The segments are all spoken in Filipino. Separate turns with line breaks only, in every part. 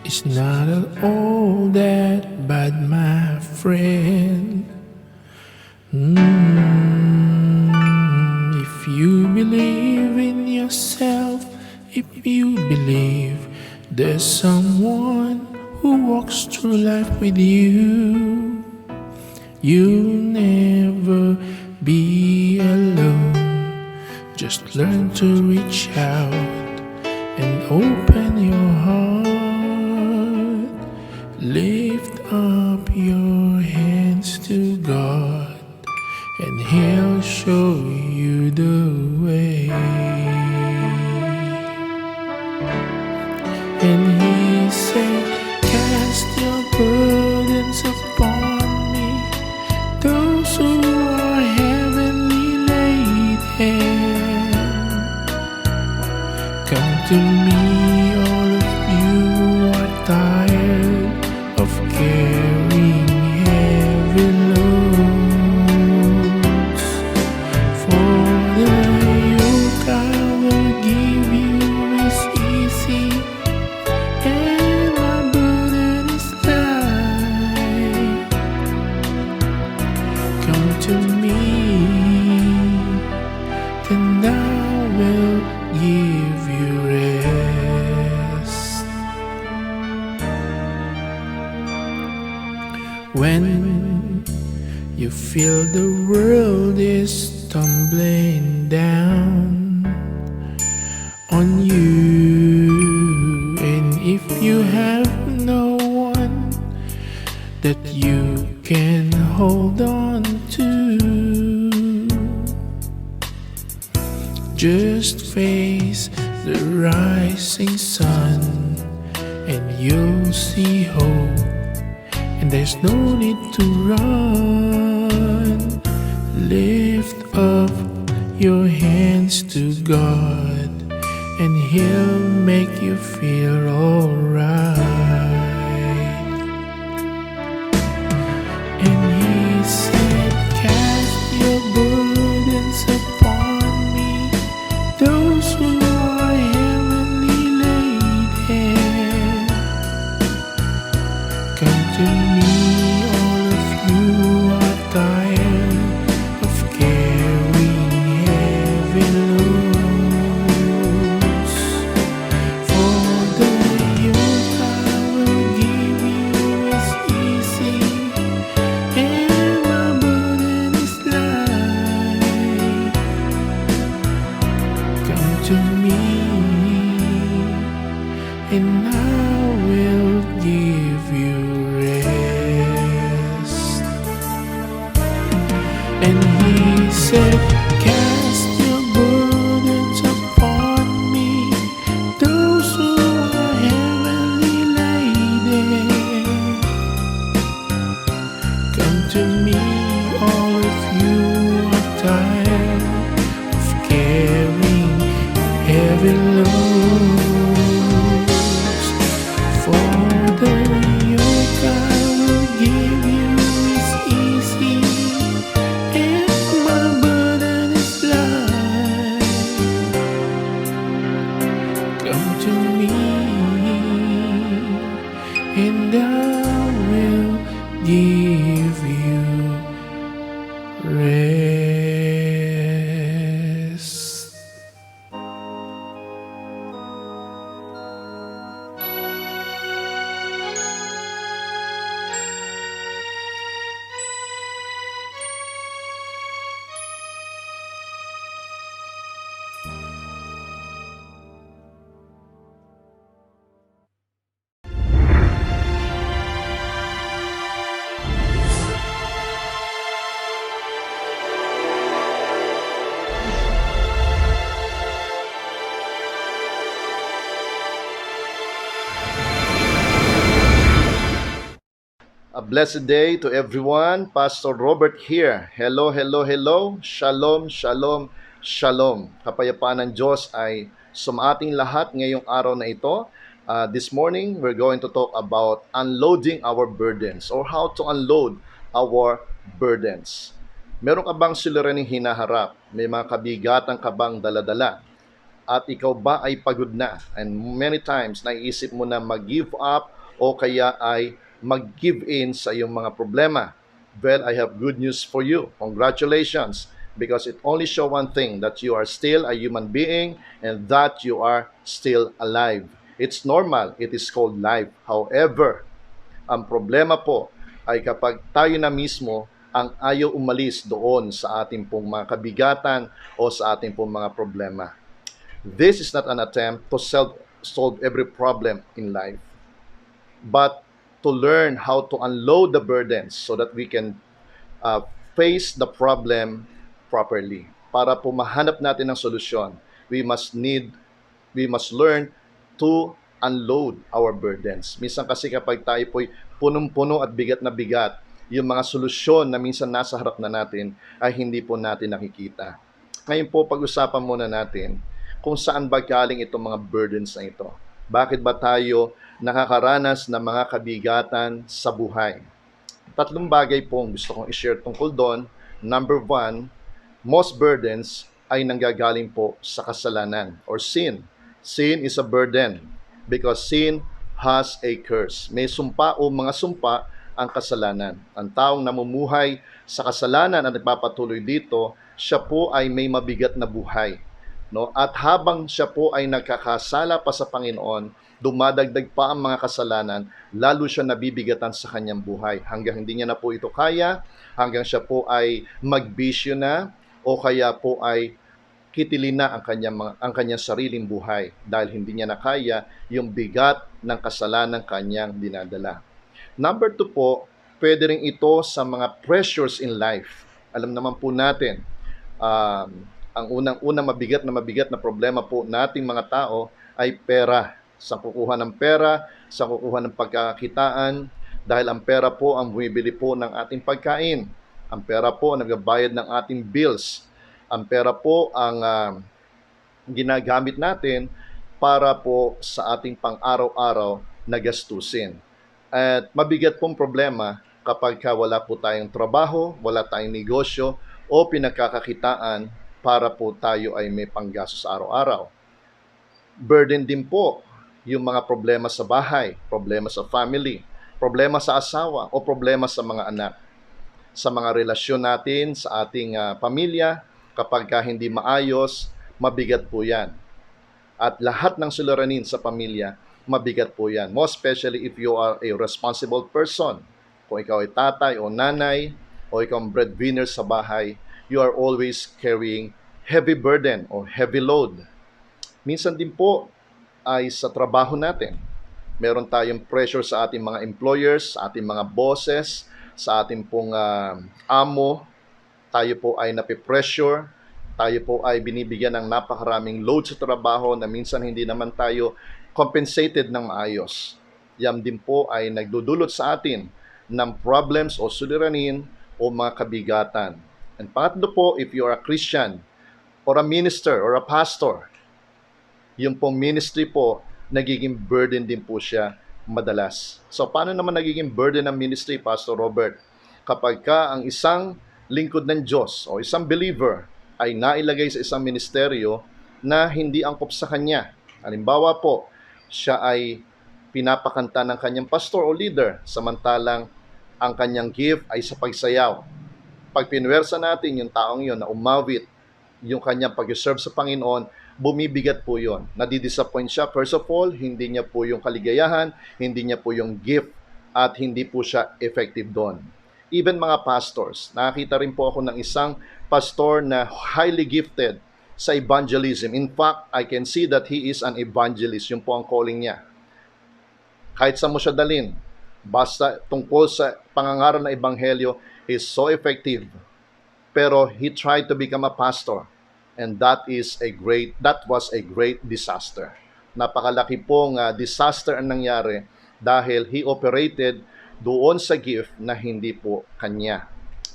It's not at all that bad, my friend. If you believe in yourself, if you believe there's someone who walks through life with you, you'll never be alone. Just learn to reach out and open your heart. Lift up your hands to God, and He'll show you the way. And He said, cast your burdens upon me, those who are heavily laden. Come to me, all of you who are tired of carrying heavy loads. For the yoke I will give you is easy, and my burden is light. Come to me, and I will give you rest. When you feel the world is tumbling down on you, and if you have no one that you can hold on to, just face the rising sun and you'll see hope, and there's no need to run. Lift up your hands to God, and He'll make you feel alright. And He said, cast your burdens upon me, those who are heavily laden. Come to me, all of you who are tired of carrying heavy loads. For the yoke I will give you is easy, and my burden is light. Come to me, and I will give you rest. And He said, cast your burdens upon me, those who are heavily laden. Come to me, all of you who are tired of carrying heavy loads. For the yoke I will give you is easy, and my burden is light. Come to me, and I will give you rest.
A blessed day to everyone. Pastor Robert here. Hello, hello, hello. Shalom, shalom, shalom. Kapayapaan ng Diyos ay sumating lahat ngayong araw na ito. This morning, we're going to talk about unloading our burdens or how to unload our burdens. Meron ka bang suliraning hinaharap? May mga kabigatan ka bang daladala? At ikaw ba ay pagod na? And many times, naiisip mo na mag-give up o kaya ay mag-give in sa iyong mga problema. Well, I have good news for you. Congratulations, because it only show one thing, that you are still a human being and that you are still alive. It's normal. It is called life. However, ang problema po ay kapag tayo na mismo ang ayaw umalis doon sa ating pong mga kabigatan o sa ating pong mga problema. This is not an attempt to solve every problem in life, but to learn how to unload the burdens so that we can face the problem properly. Para po mahanap natin ng solusyon, we must learn to unload our burdens. Minsan kasi kapag tayo po'y punong-puno at bigat na bigat, yung mga solusyon na minsan nasa harap na natin ay hindi po natin nakikita. Ngayon po, pag-usapan muna natin kung saan ba galing itong mga burdens na ito. Bakit ba tayo nakakaranas ng mga kabigatan sa buhay? Tatlong bagay po ang gusto kong i-share tungkol doon. Number one, most burdens ay nanggagaling po sa kasalanan or sin. Sin is a burden because sin has a curse. May sumpa o mga sumpa ang kasalanan. Ang taong namumuhay sa kasalanan at nagpapatuloy dito, siya po ay may mabigat na buhay. No? At habang siya po ay nagkakasala pa sa Panginoon, dumadagdag pa ang mga kasalanan, lalo siya nabibigatan sa kanyang buhay. Hanggang hindi niya na po ito kaya, hanggang siya po ay magbisyo na, o kaya po ay kitilin na ang kanyang sariling buhay dahil hindi niya na kaya yung bigat ng kasalanan kanyang dinadala. Number 2 po, pwede rin ito sa mga pressures in life. Alam naman po natin, ang unang mabigat na problema po nating mga tao ay pera. Sa kukuha ng pera, sa kukuha ng pagkakitaan, dahil ang pera po ang bumibili po ng ating pagkain. Ang pera po ang nagbabayad ng ating bills. Ang pera po ang ginagamit natin para po sa ating pang-araw-araw na gastusin. At mabigat pong problema kapag wala po tayong trabaho, wala tayong negosyo o pinagkakakitaan para po tayo ay may panggastos araw-araw. Burden din po yung mga problema sa bahay, problema sa family, problema sa asawa o problema sa mga anak. Sa mga relasyon natin sa ating pamilya, kapag hindi maayos, mabigat po yan. At lahat ng suliranin sa pamilya, mabigat po yan. Most especially if you are a responsible person. Kung ikaw ay tatay o nanay, o ikaw ang breadwinner sa bahay, you are always carrying heavy burden or heavy load. Minsan din po ay sa trabaho natin. Meron tayong pressure sa ating mga employers, sa ating mga bosses, sa ating pong amo. Tayo po ay napipressure. Tayo po ay binibigyan ng napakaraming load sa trabaho na minsan hindi naman tayo compensated ng maayos. Yan din po ay nagdudulot sa atin ng problems o suliranin o mga kabigatan. And pangatlo po, if you are a Christian or a minister or a pastor, yung pong ministry po, nagiging burden din po siya madalas. So, paano naman nagiging burden ng ministry, Pastor Robert? Kapag ang isang lingkod ng Diyos o isang believer ay nailagay sa isang ministeryo na hindi angkop sa kanya. Halimbawa po, siya ay pinapakanta ng kanyang pastor o leader, samantalang ang kanyang gift ay sa pagsayaw. Pag pinuwersa natin yung taong yon na umawit yung kanyang pag-serve sa Panginoon, bumibigat po yon. Nadidisappoint siya. First of all, hindi niya po yung kaligayahan, hindi niya po yung gift, at hindi po siya effective doon. Even mga pastors, nakakita rin po ako ng isang pastor na highly gifted sa evangelism. In fact, I can see that he is an evangelist. Yun po ang calling niya. Kahit saan mo siya dalhin, basta tungkol sa pangangaral na ebanghelyo, is so effective. Pero he tried to become a pastor. And that was a great disaster. Napakalaki pong disaster ang nangyari dahil he operated doon sa gift na hindi po kanya.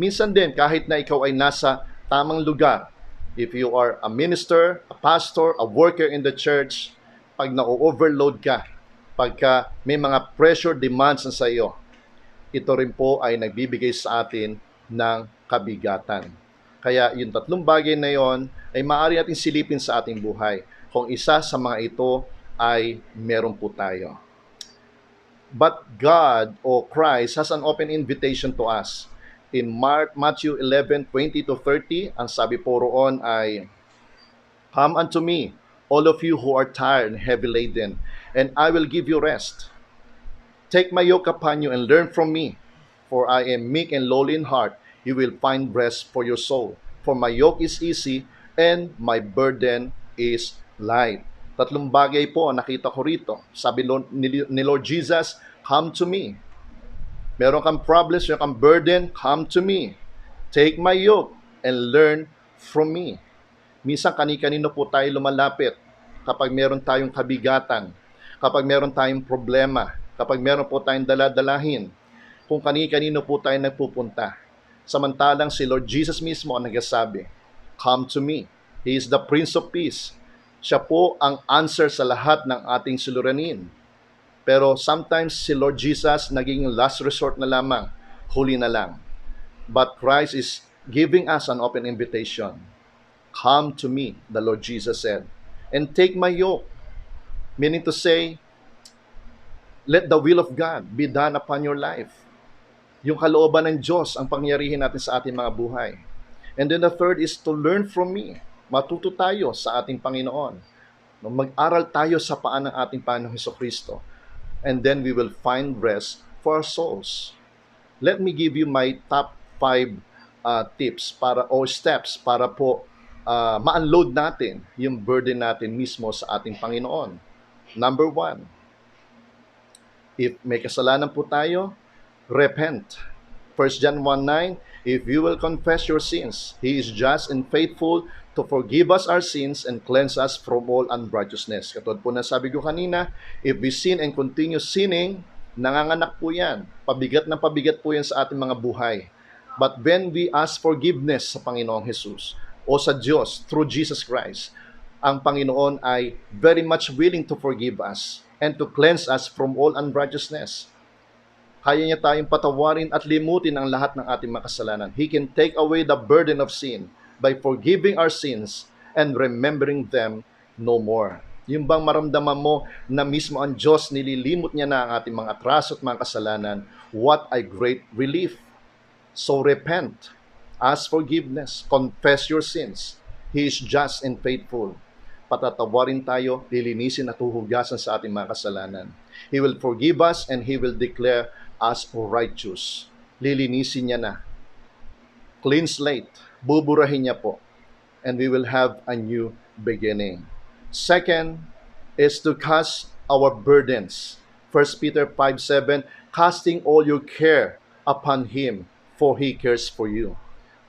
Minsan din, kahit na ikaw ay nasa tamang lugar, if you are a minister, a pastor, a worker in the church, pag na-overload ka, pagka may mga pressure demands na sa iyo, ito rin po ay nagbibigay sa atin ng kabigatan. Kaya yung tatlong bagay na yon ay maaari natin silipin sa ating buhay. Kung isa sa mga ito ay meron po tayo. But God or Christ has an open invitation to us. In Matthew 11:20 to 30, ang sabi po roon ay, "Come unto me, all of you who are tired and heavy laden, and I will give you rest. Take my yoke upon you and learn from me, for I am meek and lowly in heart. You will find rest for your soul. For my yoke is easy and my burden is light." Tatlong bagay po ang nakita ko rito. Sabi ni Lord Jesus, "Come to me." Meron kang problems, meron kang burden, come to me. Take my yoke and learn from me. Minsan kani-kanino po tayo lumalapit kapag meron tayong kabigatan, kapag meron tayong problema, kapag meron po tayong daladalahin, kung kani-kanino po tayo nagpupunta. Samantalang si Lord Jesus mismo ang nagsasabi, "Come to me." He is the Prince of Peace. Siya po ang answer sa lahat ng ating suliranin. Pero sometimes si Lord Jesus naging last resort na lamang, huli na lang. But Christ is giving us an open invitation. "Come to me," the Lord Jesus said, "and take my yoke." Meaning to say, let the will of God be done upon your life. Yung kalooban ng Diyos ang pangyarihin natin sa ating mga buhay. And then the third is to learn from me. Matuto tayo sa ating Panginoon. Mag-aral tayo sa paan ng ating Panginoong Hesukristo. And then we will find rest for our souls. Let me give you my top 5 tips or steps para po ma-unload natin yung burden natin mismo sa ating Panginoon. Number 1, if may kasalanan po tayo, repent. 1 John 1:9, if you will confess your sins, He is just and faithful to forgive us our sins and cleanse us from all unrighteousness. Katulad po na sabi ko kanina, if we sin and continue sinning, nanganganak po yan. Pabigat na pabigat po yan sa ating mga buhay. But when we ask forgiveness sa Panginoong Jesus o sa Diyos through Jesus Christ, ang Panginoon ay very much willing to forgive us and to cleanse us from all unrighteousness. Kaya niya tayong patawarin at limutin ang lahat ng ating mga kasalanan. He can take away the burden of sin by forgiving our sins and remembering them no more. Yung bang maramdaman mo na mismo ang Diyos nililimot niya na ang ating mga atraso at mga kasalanan, what a great relief. So repent, ask forgiveness, confess your sins. He is just and faithful. Patatawarin tayo, lilinisin at huhugasan sa ating mga kasalanan. He will forgive us and He will declare us righteous. Lilinisin niya na. Clean slate. Buburahin niya po. And we will have a new beginning. Second is to cast our burdens. 1 Peter 5:7, casting all your care upon Him, for He cares for you.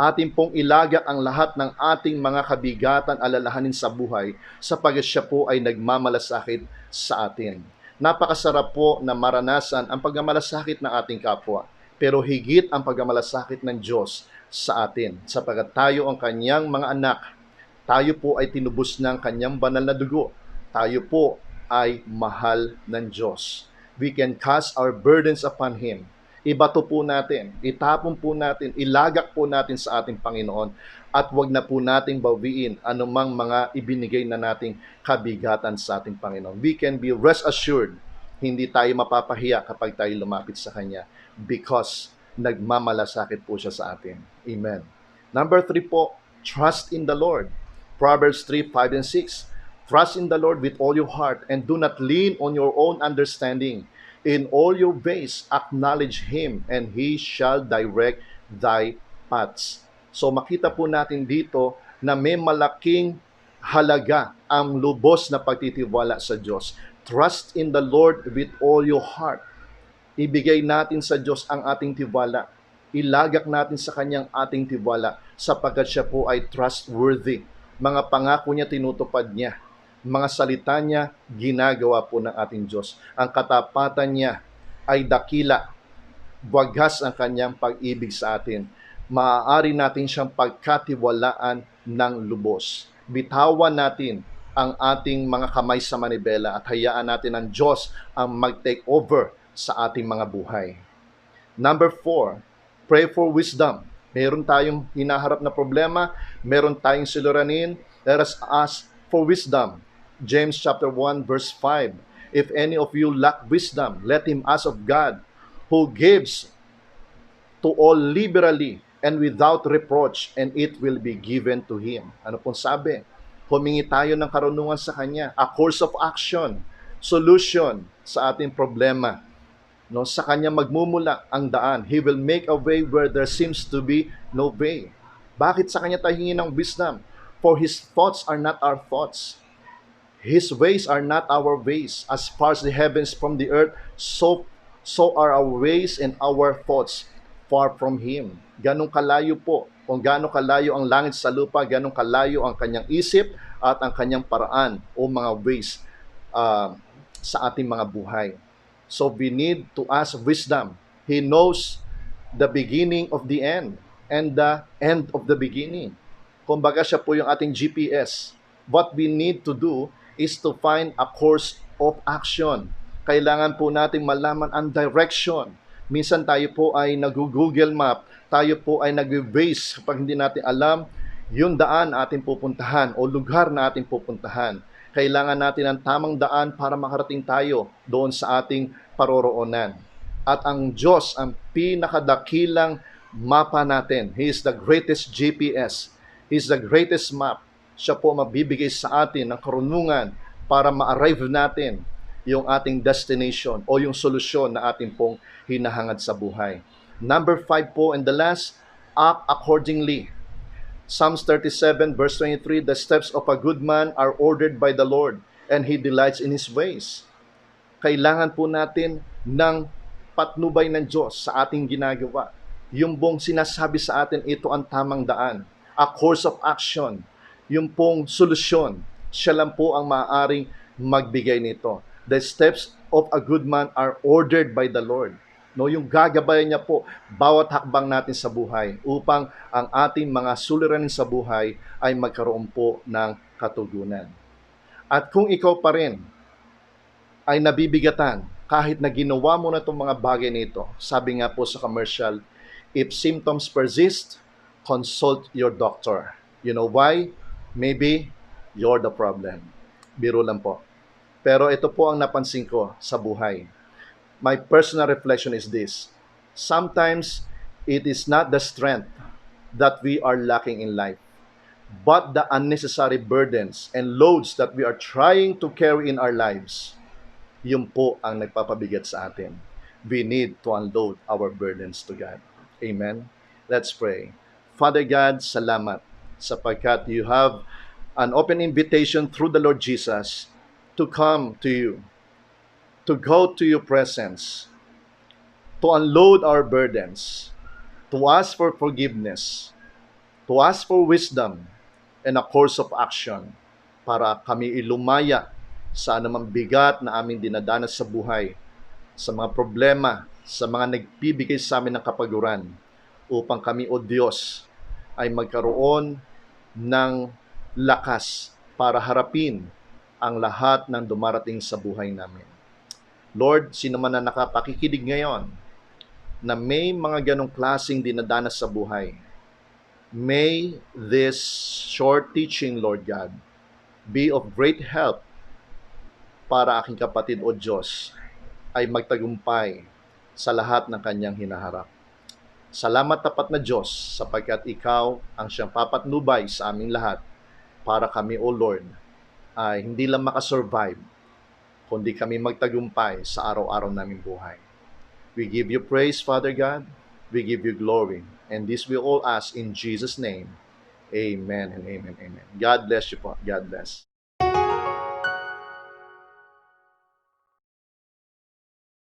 Atin pong ilaga ang lahat ng ating mga kabigatan, alalahanin sa buhay, sapagkat siya po ay nagmamalasakit sa atin. Napakasarap po na maranasan ang pagmamalasakit ng ating kapwa, pero higit ang pagmamalasakit ng Diyos sa atin, sapagkat tayo ang kanyang mga anak. Tayo po ay tinubos ng kanyang banal na dugo. Tayo po ay mahal ng Diyos. We can cast our burdens upon Him. Ibato po natin, itapon po natin, ilagak po natin sa ating Panginoon, at wag na po nating bawiin anumang mga ibinigay na nating kabigatan sa ating Panginoon. We can be rest assured, hindi tayo mapapahiya kapag tayo lumapit sa Kanya because nagmamalasakit po siya sa atin. Amen. Number 3 po, trust in the Lord. Proverbs 3:5 and 6. Trust in the Lord with all your heart and do not lean on your own understanding. In all your ways, acknowledge Him and He shall direct thy paths. So makita po natin dito na may malaking halaga ang lubos na pagtitiwala sa Diyos. Trust in the Lord with all your heart. Ibigay natin sa Diyos ang ating tiwala. Ilagak natin sa Kanyang ating tiwala sapagkat siya po ay trustworthy. Mga pangako niya tinutupad niya. Mga salita niya ginagawa po ng ating Diyos. Ang katapatan niya ay dakila. Wagas ang Kanyang pag-ibig sa atin. Maaari natin siyang pagkatiwalaan ng lubos. Bitawan natin ang ating mga kamay sa manibela at hayaan natin ang Diyos ang mag-take over sa ating mga buhay. Number 4, pray for wisdom. Meron tayong hinaharap na problema, meron tayong suliranin, let us ask for wisdom. James chapter 1 verse 5. If any of you lack wisdom, let him ask of God, who gives to all liberally and without reproach, and it will be given to him. Ano pong sabi? Humingi tayo ng karunungan sa Kanya, a course of action, solution sa ating problema. No, sa Kanya magmumula ang daan. He will make a way where there seems to be no way. Bakit sa Kanya tayo hingi ng wisdom? For His thoughts are not our thoughts. His ways are not our ways. As far as the heavens from the earth, so are our ways and our thoughts far from Him. Ganong kalayo po. Kung gaano kalayo ang langit sa lupa, ganong kalayo ang kanyang isip at ang kanyang paraan o mga ways sa ating mga buhay. So we need to ask wisdom. He knows the beginning of the end and the end of the beginning. Kumbaga siya po yung ating GPS. What we need to do is to find a course of action. Kailangan po nating malaman ang direction. Minsan tayo po ay nag-Google Map, tayo po ay nag-base kapag hindi natin alam yung daan na ating pupuntahan o lugar na ating pupuntahan. Kailangan natin ang tamang daan para makarating tayo doon sa ating paroroonan. At ang Diyos, ang pinakadakilang mapa natin. He is the greatest GPS. He is the greatest map. Siya po mabibigay sa atin ng karunungan para ma-arrive natin yung ating destination o yung solusyon na ating pong hinahangad sa buhay. Number 5 po, and the last, act accordingly. Psalms 37 verse 23, the steps of a good man are ordered by the Lord, and He delights in His ways. Kailangan po natin ng patnubay ng Diyos sa ating ginagawa. Yung pong sinasabi sa atin, ito ang tamang daan. A course of action. Yung pong solusyon. Siya lang po ang maaaring magbigay nito. The steps of a good man are ordered by the Lord. No, yung gagabayan niya po bawat hakbang natin sa buhay upang ang ating mga suliranin sa buhay ay magkaroon po ng katugunan. At kung ikaw pa rin ay nabibigatan kahit na ginawa mo na itong mga bagay nito, sabi nga po sa commercial, if symptoms persist, consult your doctor. You know why? Maybe you're the problem. Biro lang po. Pero ito po ang napansin ko sa buhay. My personal reflection is this. Sometimes it is not the strength that we are lacking in life, but the unnecessary burdens and loads that we are trying to carry in our lives. Yun po ang nagpapabigat sa atin. We need to unload our burdens to God. Amen? Let's pray. Father God, salamat sapagkat you have an open invitation through the Lord Jesus to come to you, to go to your presence, to unload our burdens, to ask for forgiveness, to ask for wisdom and a course of action para kami ilumaya sa anumang bigat na aming dinadanas sa buhay, sa mga problema, sa mga nagbibigay sa amin ng kapaguran, upang kami, O Diyos, ay magkaroon ng lakas para harapin ang lahat ng dumarating sa buhay namin. Lord, sino man na nakapakikinig ngayon na may mga ganong klaseng dinadanas sa buhay, may this short teaching, Lord God, be of great help para aking kapatid o Diyos ay magtagumpay sa lahat ng kanyang hinaharap. Salamat tapat na Diyos sapagkat Ikaw ang siyang papatnubay sa aming lahat para kami, O Lord, ay hindi lang makasurvive, kundi kami magtagumpay sa araw-araw naming buhay. We give you praise, Father God. We give you glory. And this we all ask in Jesus' name. Amen and amen, amen. God bless you po. God bless.